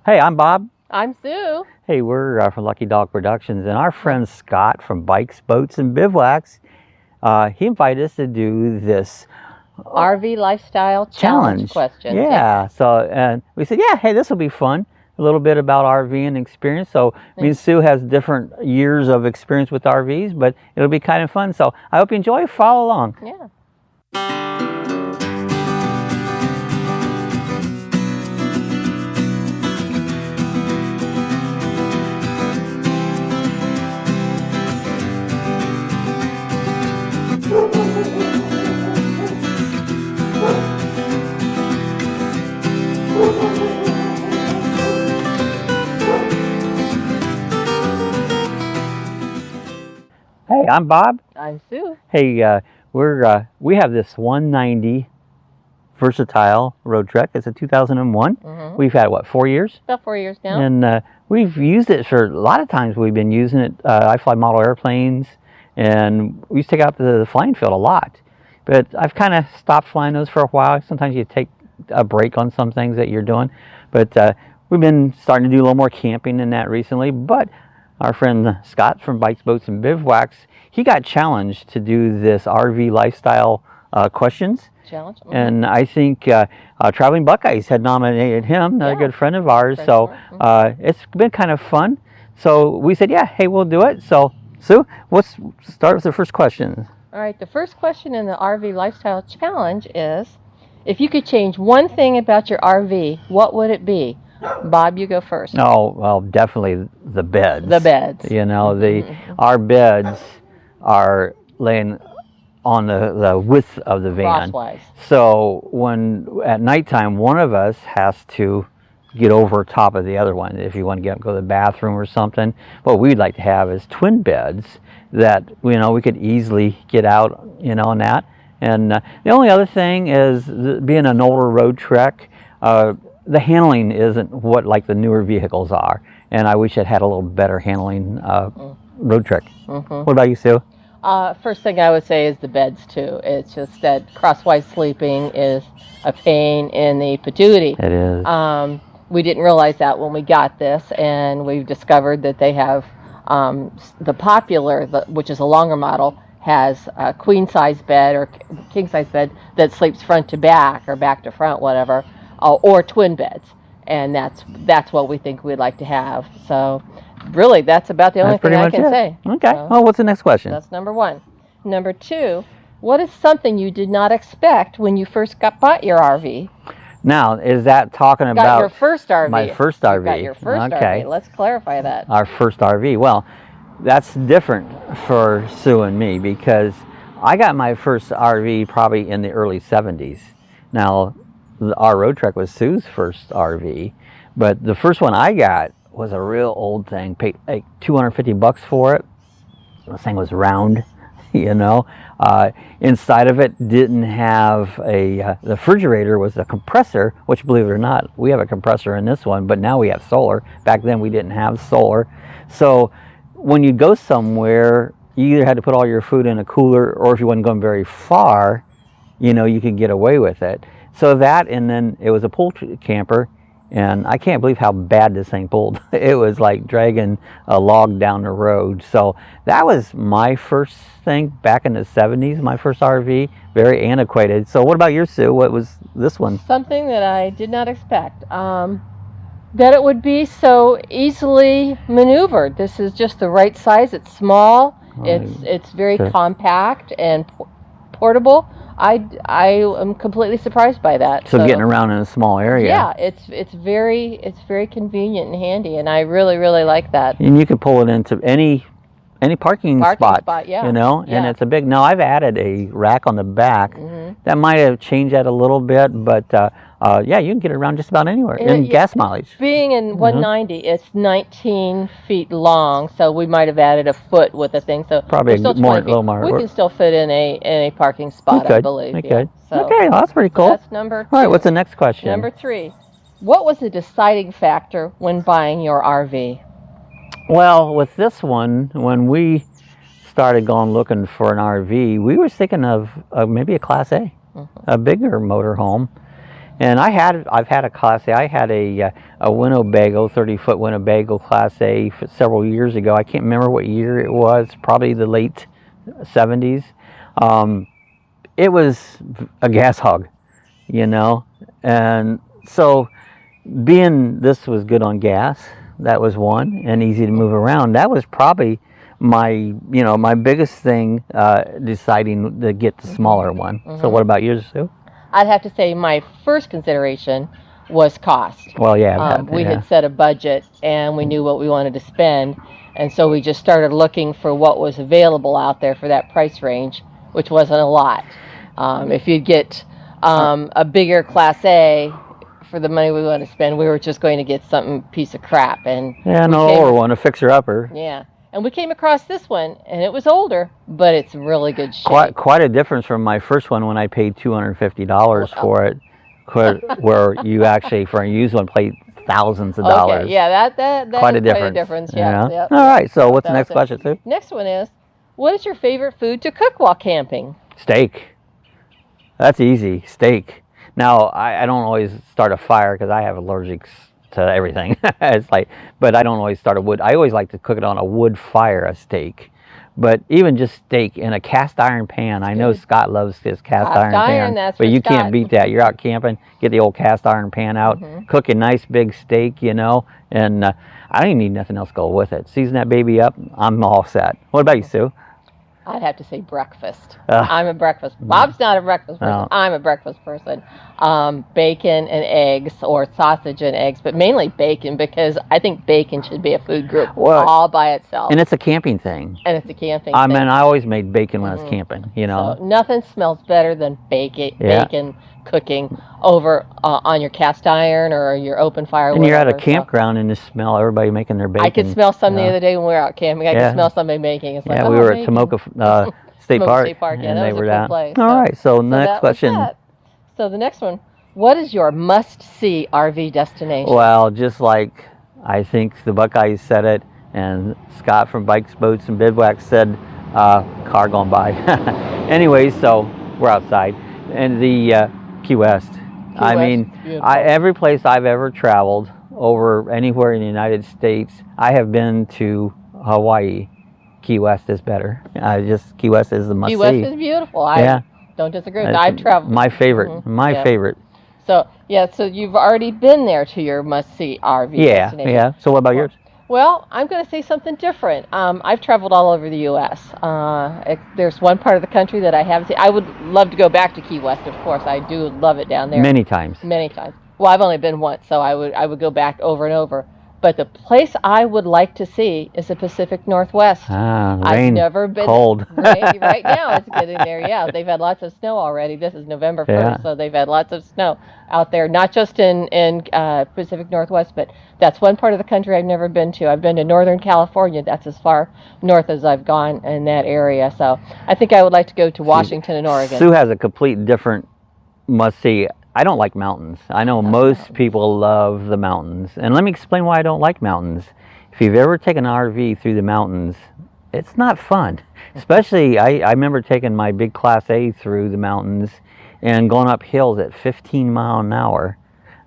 Hey, I'm Bob. I'm Sue. Hey, we're from Lucky Dog Productions, and our friend Scott from Bikes, Boats, and Bivouacs, he invited us to do this RV lifestyle challenge question. Yeah, so and we said, yeah, hey, this will be fun. A little bit about RVing experience. So me and Sue has different years of experience with RVs, but it'll be kind of fun. So I hope you enjoy. Follow along. Yeah. Hey, I'm Bob. I'm Sue. Hey, we have this 190 versatile road trek. It's a 2001. We've had what, 4 years? About 4 years now. And we've used it for a lot of times. We've been using it. I fly model airplanes, and we used to take out the flying field a lot. But I've kind of stopped flying those for a while. Sometimes you take a break on some things that you're doing. But we've been starting to do a little more camping in that recently. But our friend Scott from Bikes, Boats, and Bivouacs, he got challenged to do this RV lifestyle questions. Challenge. And I think Traveling Buckeyes had nominated him, another good friend of ours. So it's been kind of fun. So we said, yeah, hey, we'll do it. So Sue, let's start with the first question. All right, the first question in the RV lifestyle challenge is, if you could change one thing about your RV, what would it be? Bob, you go first. Oh, well, definitely the beds. The beds. You know, our beds are laying on the width of the van. Crosswise. So when at nighttime, one of us has to get over top of the other one. If you want to go to the bathroom or something, what we'd like to have is twin beds that we could easily get out, on that. And the only other thing is being an older road trek. The handling isn't what like the newer vehicles are, and I wish it had a little better handling road trek. What about you, Sue? First thing I would say is the beds too. It's just that crosswise sleeping is a pain in the patootie. It is. We didn't realize that when we got this, and we've discovered that they have the popular, which is a longer model, has a queen size bed or king size bed that sleeps front to back or back to front, whatever. Or twin beds, and that's what we think we'd like to have. So really, that's about the only thing I can say. Okay. Well, what's the next question? That's number one. Number two, what is something you did not expect when you first bought your RV? Now, is that talking about your first RV? My first RV. You got your first RV. Let's clarify that. Our first RV. Well, that's different for Sue and me because I got my first RV probably in the early 70s. Now, our road trek was Sue's first RV, but the first one I got was a real old thing. Paid like $250 for it. The thing was round, Inside of it didn't have the refrigerator was a compressor, which, believe it or not, we have a compressor in this one, but now we have solar. Back then we didn't have solar. So when you go somewhere, you either had to put all your food in a cooler, or if you wasn't going very far, you could get away with it. So that, and then it was a pull camper, and I can't believe how bad this thing pulled. It was like dragging a log down the road. So that was my first thing back in the 70s, my first RV, very antiquated. So what about yours, Sue? What was this one? Something that I did not expect. That it would be so easily maneuvered. This is just the right size. It's small. It's very compact and portable. I am completely surprised by that. So getting around in a small area. Yeah, it's very convenient and handy, and I really like that. And you can pull it into any parking spot, yeah. And it's a big. Now I've added a rack on the back. That might have changed that a little bit, but yeah, you can get it around just about anywhere. And gas mileage. Being in 190, it's 19 feet long, so we might have added a foot with the thing. So probably a little more. We can still fit in a parking spot, I believe. We could. So, okay, well, that's pretty cool. That's number 2. All right, what's the next question? Number 3. What was the deciding factor when buying your RV? Well, with this one, when we started going looking for an RV, we were thinking of maybe a Class A, a bigger motorhome. And I've had a Class A. I had a Winnebago, 30-foot Winnebago Class A several years ago. I can't remember what year it was. Probably the late 70s. It was a gas hog, you know, and so being this was good on gas, that was one, and easy to move around. That was probably my biggest thing, deciding to get the smaller one. So what about yours, Sue? I'd have to say my first consideration was cost. Well, yeah. We had set a budget and we knew what we wanted to spend, and so we just started looking for what was available out there for that price range, which wasn't a lot. If you'd get a bigger Class A for the money we wanted to spend, we were just going to get some piece of crap. And or one, a fixer-upper. Yeah. And we came across this one, and it was older, but it's really good shape. Quite a difference from my first one when I paid $250 for it, where you actually, for a used one, paid thousands of dollars. Okay, yeah, that quite a difference. difference. Yeah. Yep. All right, so what's the next question, Sue? Next one is, what is your favorite food to cook while camping? Steak. That's easy, steak. Now, I don't always start a fire because I have allergics to everything. It's like, but I don't always start a wood. I always like to cook it on a wood fire, a steak. But even just steak in a cast iron pan. I know Scott loves his cast iron pan, that's but you Scott. Can't beat that. You're out camping, get the old cast iron pan out, cook a nice big steak, you know, and I don't even need nothing else to go with it. Season that baby up, I'm all set. What about you, Sue? I'd have to say breakfast. I'm a breakfast. Bob's not a breakfast person. I'm a breakfast person. Bacon and eggs, or sausage and eggs, but mainly bacon, because I think bacon should be a food group all by itself. And it's a camping thing. And it's a camping I thing. mean, I always made bacon when I was camping, you know. So nothing smells better than bacon cooking over on your cast iron or your open fire. And you're at a campground and you smell everybody making their bacon. I could smell some the other day when we were out camping. I could smell somebody making. It's like, we were at Tomoka State Park. Yeah, and that they was were a cool down. place. All right, so next question. So the next one, what is your must-see RV destination? Well, just like I think the Buckeyes said it, and Scott from Bikes, Boats, and Bivouacs said, car going by. Anyways, so we're outside. And the Key West. I mean, every place I've ever traveled, over anywhere in the United States, I have been to Hawaii. Key West is better. Key West is the must-see. Key West is beautiful. I don't disagree. I've traveled. My favorite. My favorite. So you've already been there to your must-see RV destination. Yeah. So what about yours? Well, I'm going to say something different. I've traveled all over the U.S. There's one part of the country that I haven't seen. I would love to go back to Key West, of course. I do love it down there. Many times. Many times. Well, I've only been once, so I would go back over and over. But the place I would like to see is the Pacific Northwest. Rain, I've never been cold. Right now it's getting there. Yeah, they've had lots of snow already. This is November 1st, so they've had lots of snow out there. Not just in Pacific Northwest, but that's one part of the country I've never been to. I've been to Northern California. That's as far north as I've gone in that area. So I think I would like to go to Washington and Oregon. Sue has a complete different must-see. I don't like mountains. I know most people love the mountains. And let me explain why I don't like mountains. If you've ever taken an RV through the mountains, it's not fun. Especially, I remember taking my big Class A through the mountains and going up hills at 15 miles an hour.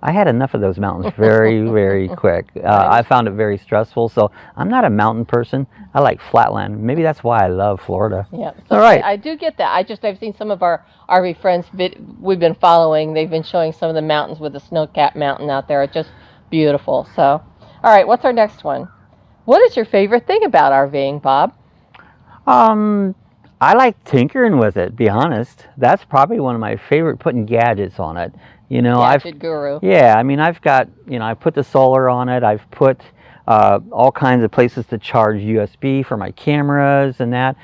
I had enough of those mountains very, very quick. I found it very stressful, so I'm not a mountain person. I like flatland. Maybe that's why I love Florida. Yeah. So all right. I do get that. I've seen some of our RV friends we've been following. They've been showing some of the mountains with the snow-capped mountain out there. It's just beautiful. So, all right, what's our next one? What is your favorite thing about RVing, Bob? I like tinkering with it, be honest. That's probably one of my favorite, putting gadgets on it. You know, Gadget guru. Yeah, I mean, I've got, I put the solar on it. I've put all kinds of places to charge USB for my cameras and that.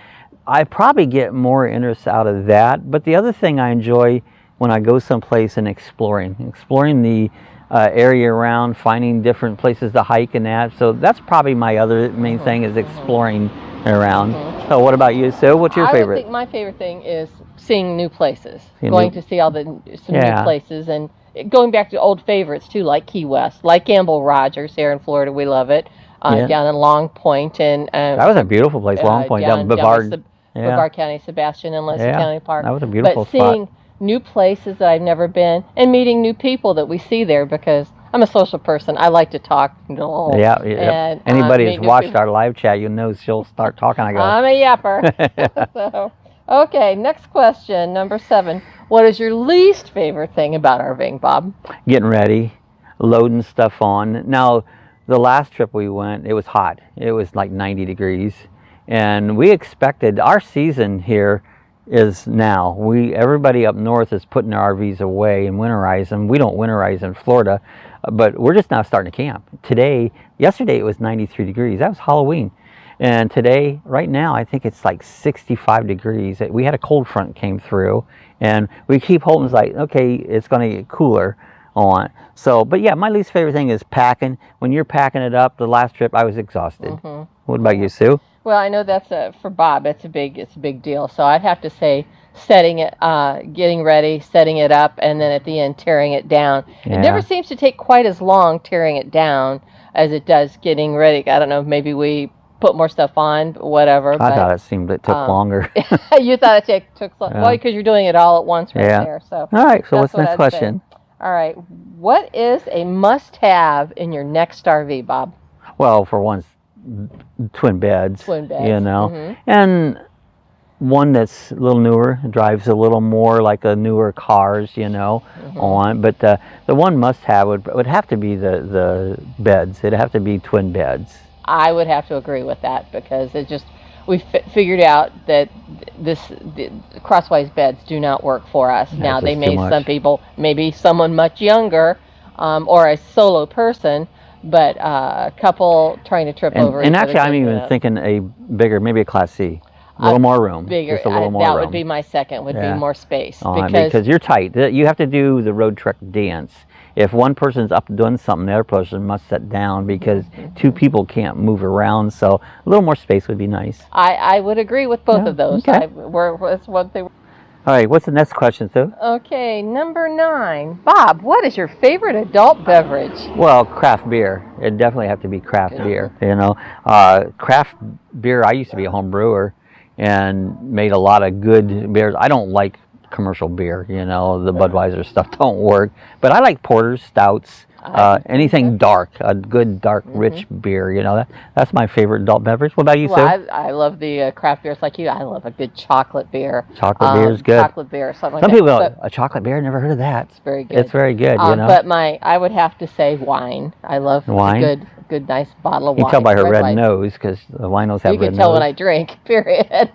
I probably get more interest out of that. But the other thing I enjoy when I go someplace and exploring the area around, finding different places to hike and that. So that's probably my other main thing, is exploring around. So what about you, Sue? What's your favorite? I would think my favorite thing is seeing new places, going to see all some new places, and going back to old favorites too, like Key West, like Gamble Rogers here in Florida. We love it. Down in Long Point, and that was a beautiful place. Long Point, down Brevard Brevard County, Sebastian and Leslie County Park. That was a beautiful spot. new places that I've never been, and meeting new people that we see there, because I'm a social person. I like to talk. Yeah. And, Anybody who's meet new watched people. our live chat, you know she'll start talking. I go, I'm a yapper. So, okay, next question, number 7. What is your least favorite thing about RVing, Bob? getting ready, loading stuff on. Now, the last trip we went, it was hot. It was like 90 degrees. And we expected, our season here is now. Everybody up north is putting their RVs away and winterize them. We don't winterize in Florida, but we're just now starting to camp. Yesterday it was 93 degrees. That was Halloween. And today, right now, I think it's like 65 degrees. We had a cold front came through, and we keep hoping it's like, okay, it's going to get cooler on. So, but yeah, my least favorite thing is packing. When you're packing it up, the last trip, I was exhausted. What about you, Sue? Well, I know that's for Bob. It's a big deal. So I'd have to say setting it, getting ready, setting it up, and then at the end tearing it down. Yeah. It never seems to take quite as long tearing it down as it does getting ready. I don't know. Maybe we put more stuff on, whatever. I thought it seemed it took longer. You thought it took well, because you're doing it all at once right there. So all right. So what's the next question? All right. What is a must-have in your next RV, Bob? Well, for one, twin beds. Twin beds. You know, and one that's a little newer, drives a little more like a newer cars, you know, on. But the one must-have would have to be the beds. It'd have to be twin beds. I would have to agree with that, because we figured out that the crosswise beds do not work for us. Now they may, some people, maybe someone much younger, or a solo person, but a couple trying to trip over. And actually, I'm even thinking a bigger, maybe a Class C. A little more room. Bigger. Just a little more that room. would be my second, would be more space. Because you're tight. You have to do the road truck dance. If one person's up doing something, the other person must sit down, because two people can't move around. So a little more space would be nice. I would agree with both of those. Okay. That's one thing. All right, what's the next question, Sue? Okay, number 9. Bob, what is your favorite adult beverage? Well, craft beer. It'd definitely have to be craft beer. You know, craft beer. I used to be a home brewer and made a lot of good beers. I don't like commercial beer, you know, the Budweiser stuff don't work, but I like porters, stouts, anything dark, a good dark rich beer, you know. That's my favorite adult beverage. What about you, Sue? I love the craft beers like you. I love a good chocolate beer. Chocolate beer is good. Chocolate beer, something Some like people that. go, a chocolate beer, never heard of that. It's very good. It's very good, you know. But I would have to say wine. I love wine? a good nice bottle of wine. You can tell by her red wine. nose, because the winos have red nose. You can tell when I drink, period.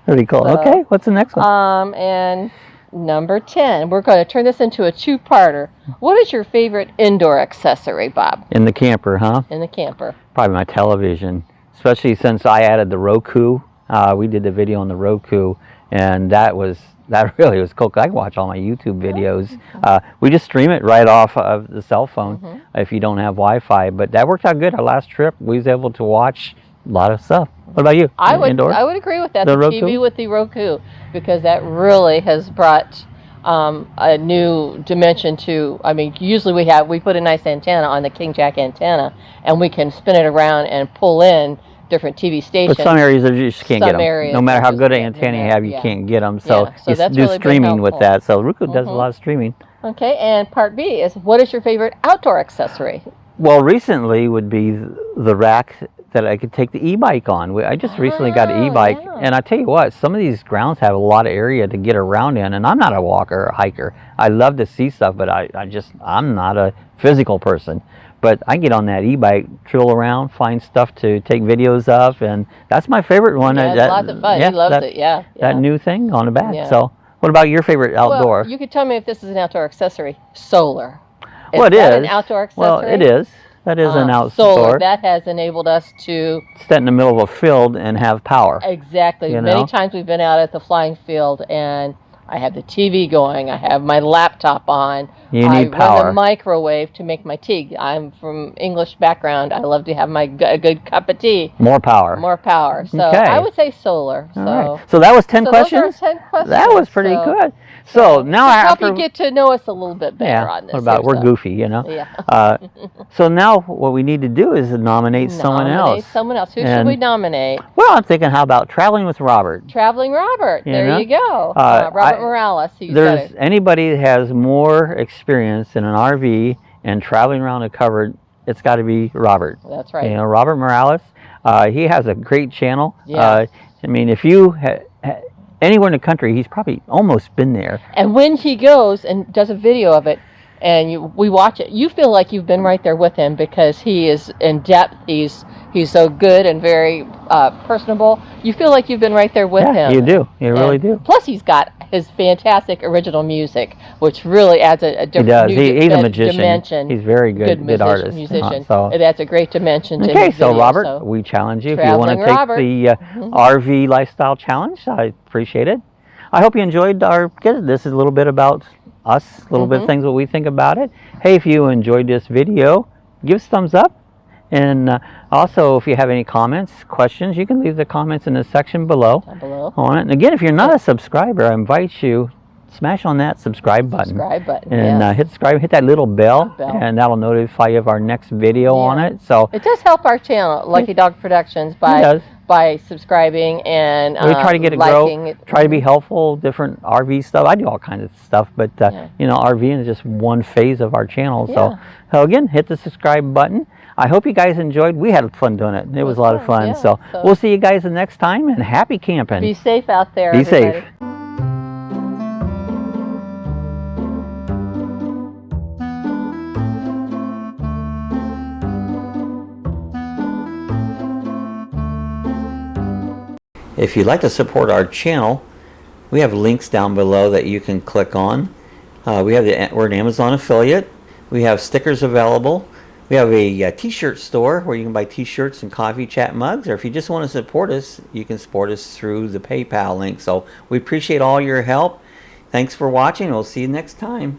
Pretty cool. So, okay, what's the next one? And number 10. We're going to turn this into a two-parter. What is your favorite indoor accessory, Bob? In the camper, huh? In the camper. Probably my television, especially since I added the Roku. We did the video on the Roku, and that really was cool. I can watch all my YouTube videos. We just stream it right off of the cell phone if you don't have Wi-Fi. But that worked out good. Our last trip, we was able to watch a lot of stuff. What about you? I would Indoor? I would agree with that. The The Roku? TV with the Roku, because that really has brought a new dimension to. I mean, usually we put a nice antenna on the King Jack antenna, and we can spin it around and pull in different TV stations. But some areas you just can't get them. areas No matter how you good just an can't antenna get you have, them. you Yeah. can't get them. So, So you that's do really been streaming with helpful. that. So Roku does a lot of streaming. Okay, and part B is, what is your favorite outdoor accessory? Well, recently would be the rack that I could take the e-bike on. I just recently got an e-bike, and I tell you what, some of these grounds have a lot of area to get around in, and I'm not a walker or a hiker. I love to see stuff, but I'm not a physical person. But I get on that e-bike, trill around, find stuff to take videos of, and that's my favorite one. Yeah, it's lots of fun. He loves it, yeah. That new thing on the back. Yeah. So, what about your favorite outdoor? Well, you could tell me if this is an outdoor accessory. Solar. Well, it that is an outdoor accessory? Well, it is. That is an outdoor. Solar, that has enabled us to... Sit in the middle of a field and have power. Exactly. You Many know? times we've been out at the flying field, and I have the TV going, I have my laptop on. You need I power. run the microwave to make my tea. I'm from English background. I love to have a good cup of tea. More power. More power. So Okay. I would say solar. All right. So that was 10 so questions? those are 10 questions. That was pretty good. So now to help after you get to know us a little bit better on this. what about here, we're goofy, you know. Yeah. So now what we need to do is nominate someone else. Someone else. Who should And- we nominate? Well, I'm thinking, how about traveling with Robert? Traveling Robert. You There know? you go. Robert Morales. He's There's got anybody that has more experience in an RV and traveling around a covered, it's got to be Robert. That's right. You know, Robert Morales. He has a great channel. Yeah. I mean, if you anywhere in the country, he's probably almost been there. And when he goes and does a video of it, and we watch it, you feel like you've been right there with him because he is in depth. He's so good and very personable. You feel like you've been right there with him. You do. You really do. Plus, he's got his fantastic original music, which really adds a different He does. new He's a magician. dimension. He's very good artist. Musician. So. It adds a great dimension to Okay, his so video, Robert, so. we challenge you if you want to take Robert. the RV lifestyle challenge. I appreciate it. I hope you enjoyed this is a little bit about us, a little bit of things what we think about it. Hey, if you enjoyed this video, give us a thumbs up. And also, if you have any comments, questions, you can leave the comments in the section below. Down below. On it. And again, if you're not a subscriber, I invite you, smash on that subscribe button. Subscribe button. And hit subscribe, hit that little bell, and that'll notify you of our next video on it. So it does help our channel, Lucky Dog Productions, by subscribing and we try to get it liking grow, try to be helpful, different RV stuff. I do all kinds of stuff, but you know, RVing is just one phase of our channel. So again, hit the subscribe button. I hope you guys enjoyed. We had fun doing it. It was a lot of fun. So we'll see you guys the next time, and happy camping. Be safe out there. Be everybody. safe. If you'd like to support our channel, we have links down below that you can click on. We're an Amazon affiliate. We have stickers available. We have a t-shirt store where you can buy t-shirts and coffee chat mugs. Or if you just want to support us, you can support us through the PayPal link. So we appreciate all your help. Thanks for watching. We'll see you next time.